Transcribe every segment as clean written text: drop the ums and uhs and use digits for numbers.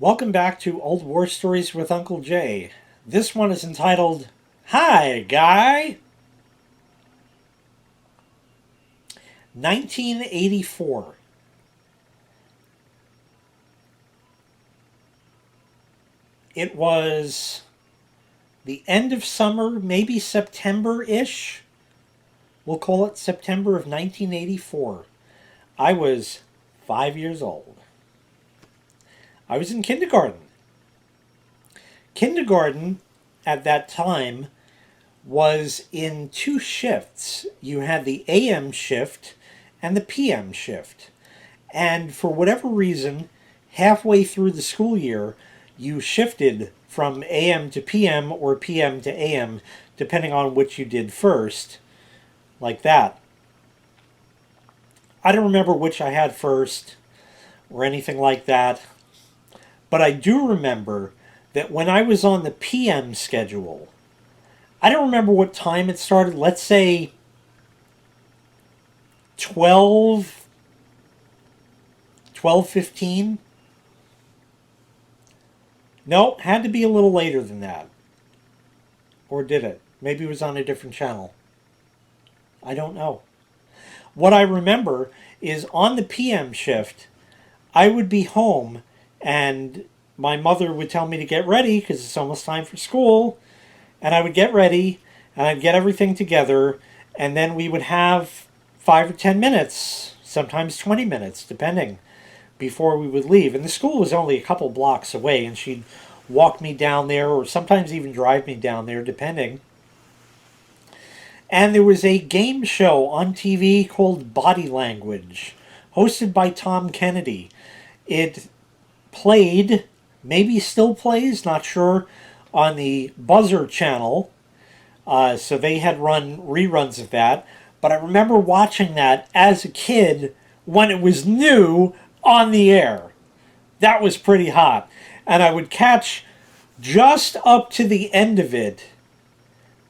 Welcome back to Old War Stories with Uncle Jay. This one is entitled, Hi, Guy! 1984. It was the end of summer, maybe September-ish. We'll call it September of 1984. I was 5 years old. I was in kindergarten. Kindergarten at that time was in two shifts. You had the AM shift and the PM shift. And for whatever reason, halfway through the school year, you shifted from AM to PM or PM to AM, depending on which you did first, like that. I don't remember which I had first or anything like that, but I do remember that when I was on the PM schedule, I don't remember what time it started. Let's say 12, 12:15. No, had to be a little later than that. Or did it? Maybe it was on a different channel. I don't know. What I remember is on the PM shift, I would be home and my mother would tell me to get ready because it's almost time for school. And I would get ready and I'd get everything together. And then we would have 5 or 10 minutes, sometimes 20 minutes, depending, before we would leave. And the school was only a couple blocks away, and she'd walk me down there or sometimes even drive me down there, depending. And there was a game show on TV called Body Language, hosted by Tom Kennedy. It played, maybe still plays, not sure, on the Buzzer channel. So they had run reruns of that. But I remember watching that as a kid when it was new on the air. That was pretty hot. And I would catch just up to the end of it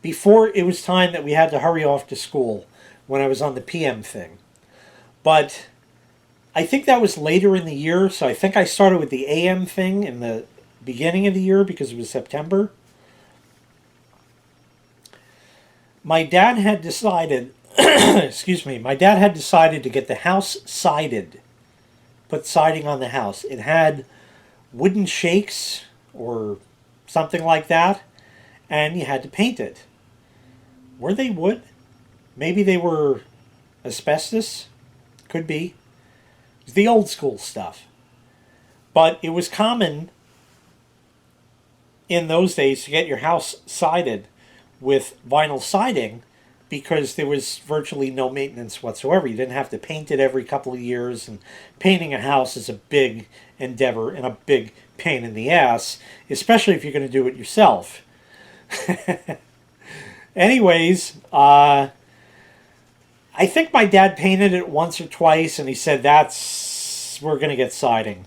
before it was time that we had to hurry off to school when I was on the PM thing. But I think that was later in the year, so I think I started with the AM thing in the beginning of the year because it was September. My dad had decided, excuse me, my dad had decided to get the house sided, put siding on the house. It had wooden shakes or something like that, and you had to paint it. Were they wood? Maybe they were asbestos? Could be. It was the old school stuff. But it was common in those days to get your house sided with vinyl siding because there was virtually no maintenance whatsoever. You didn't have to paint it every couple of years, and painting a house is a big endeavor and a big pain in the ass, especially if you're going to do it yourself. Anyways, I think my dad painted it once or twice, and he said, we're going to get siding.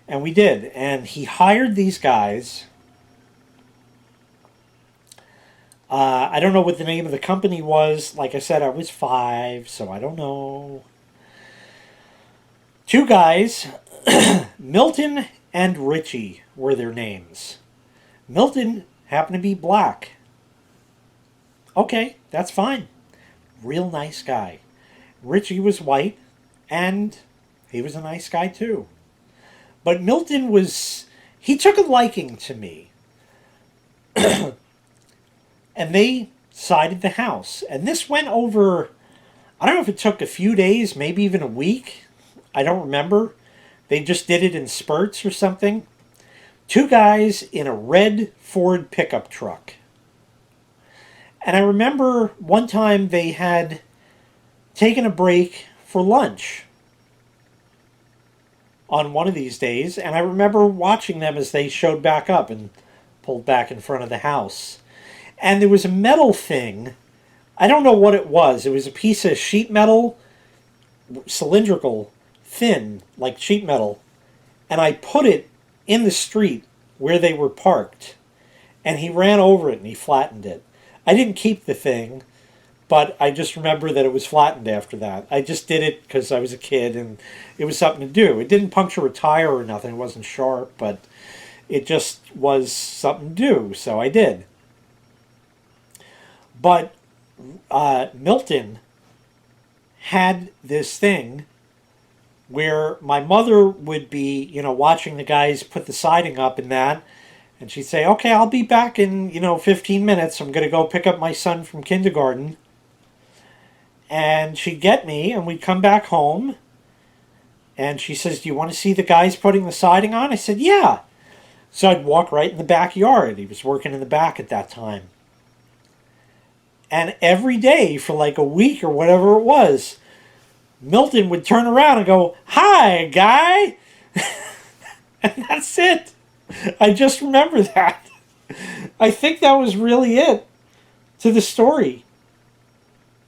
And we did. And he hired these guys. I don't know what the name of the company was. Like I said, I was 5, so I don't know. Two guys, Milton and Richie were their names. Milton happened to be black. Okay, that's fine. Real nice guy. Richie was white, and he was a nice guy too. But Milton he took a liking to me. And they sided the house. And this went over, I don't know if it took a few days, maybe even a week. I don't remember. They just did it in spurts or something. Two guys in a red Ford pickup truck. And I remember one time they had taken a break for lunch on one of these days. And I remember watching them as they showed back up and pulled back in front of the house. And there was a metal thing. I don't know what it was. It was a piece of sheet metal, cylindrical, thin, like sheet metal. And I put it in the street where they were parked. And he ran over it and he flattened it. I didn't keep the thing, but I just remember that it was flattened after that. I just did it because I was a kid and it was something to do. It didn't puncture a tire or nothing. It wasn't sharp, but it just was something to do, so I did. But Milton had this thing where my mother would be, watching the guys put the siding up and that, and she'd say, "Okay, I'll be back in, 15 minutes. I'm going to go pick up my son from kindergarten." And she'd get me, and we'd come back home, and she says, "Do you want to see the guys putting the siding on?" I said, "Yeah." So I'd walk right in the backyard. He was working in the back at that time. And every day for like a week or whatever it was, Milton would turn around and go, "Hi, guy." And that's it. I just remember that. I think that was really it to the story.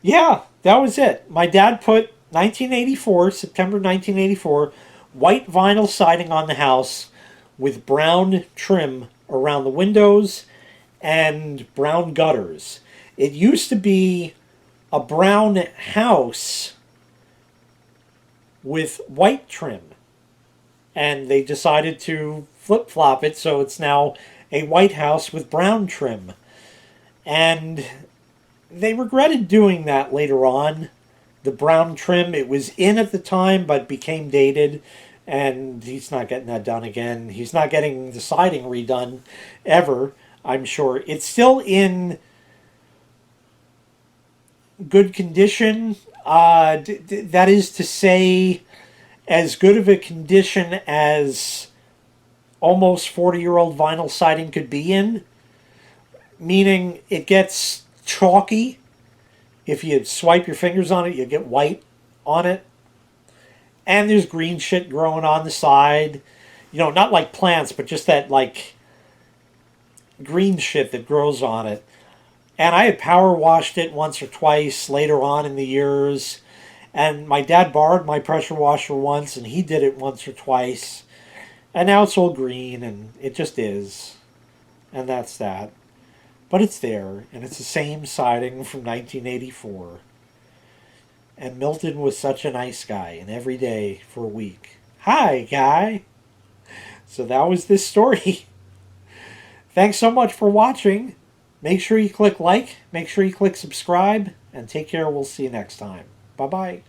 Yeah, that was it. My dad put 1984, September 1984, white vinyl siding on the house with brown trim around the windows and brown gutters. It used to be a brown house with white trim, and they decided to flip-flop it, so it's now a white house with brown trim. And they regretted doing that later on. The brown trim, it was in at the time, but became dated, and he's not getting that done again. He's not getting the siding redone ever, I'm sure. It's still in good condition. That is to say, as good of a condition as almost 40-year-old vinyl siding could be in, meaning it gets chalky. If you swipe your fingers on it, you get white on it. And there's green shit growing on the side. Not like plants, but just that like green shit that grows on it. And I had power washed it once or twice later on in the years. And my dad borrowed my pressure washer once, and he did it once or twice. And now it's all green, and it just is. And that's that. But it's there, and it's the same siding from 1984. And Milton was such a nice guy, and every day for a week. "Hi, guy." So that was this story. Thanks so much for watching. Make sure you click like, make sure you click subscribe, and take care. We'll see you next time. Bye-bye.